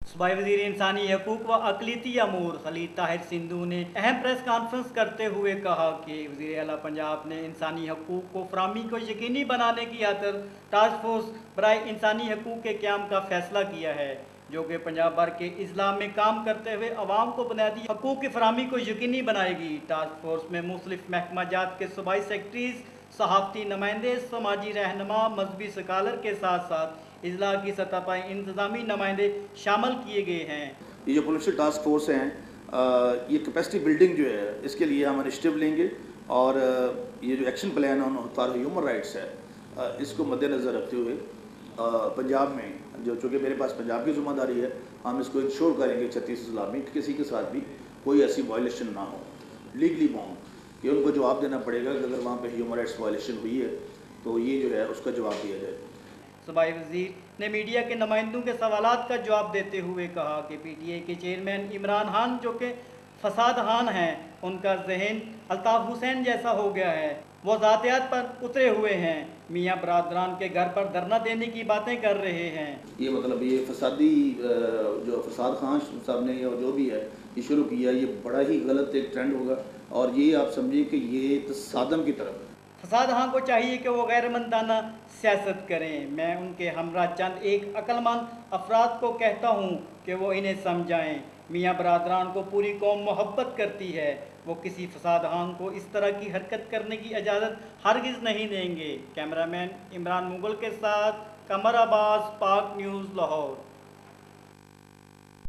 सूबाई वज़ीर इंसानी हकूक़ व अक़लियती अमूर खलीद ताहिर सिंधु ने अहम प्रेस कॉन्फ्रेंस करते हुए कहा कि वज़ीर आला पंजाब ने इंसानी हकूक़ को फराहमी को यकीनी बनाने की खातिर टास्क फोर्स बराए इंसानी हकूक़ के क़याम का फ़ैसला किया है, जो कि पंजाब भर के अज़ला में काम करते हुए अवाम को बुनियादी हकूक़ की फराहमी को यकीनी बनाएगी। टास्क फोर्स में मुख्तलिफ महकमा जात के सूबाई सेक्रेटरीज़, सहाफ़ती नुमाइंदे, समाजी रहनुमा, मजहबी स्कॉलर के साथ साथ अज़ला की सतह पर इंतज़ामी नुमाइंदे शामिल किए गए हैं। ये जो पोलिटिकल टास्क फोर्स हैं, ये कैपेसिटी बिल्डिंग जो है इसके लिए हम इनिशिएटिव लेंगे और ये जो action plan on human rights है, इसको मद्देनज़र रखते हुए पंजाब में जो चूँकि मेरे पास पंजाब की ज़िम्मेदारी है, हम इसको इंश्योर करेंगे 36 अज़ला में किसी के साथ भी कोई ऐसी वायलेशन ना हो, लीगली बाउंड, कि उनको जवाब देना पड़ेगा कि अगर वहाँ पे ह्यूमन राइट्स वायलेशन हुई है तो ये जो है उसका जवाब दिया जाए। सूबाई वज़ीर ने मीडिया के नुमाइंदों के सवालात का जवाब देते हुए कहा कि PTI के चेयरमैन इमरान खान जो कि फसाद खान हैं, उनका जहन अल्ताफ़ हुसैन जैसा हो गया है, वो ज़ातियात पर उतरे हुए हैं, मियाँ बरादरान के घर पर धरना देने की बातें कर रहे हैं। ये मतलब ये फसादी जो फसाद खान साहब ने और जो भी है ये शुरू किया, ये बड़ा ही गलत एक ट्रेंड होगा और ये आप समझिए कि ये तसादम की तरफ है। फसाद खान को चाहिए कि वो गैरमंदाना सियासत करें। मैं उनके हमरा चंद एक अक्लमंद अफराद को कहता हूँ कि वो इन्हें समझाएँ। मियाँ बरादरान को पूरी कौम मोहब्बत करती है, वो किसी फसाद खान को इस तरह की हरकत करने की इजाज़त हरगिज़ नहीं देंगे। कैमरामैन इमरान मुगल के साथ कमर अब्बास, पाक न्यूज़, लाहौर।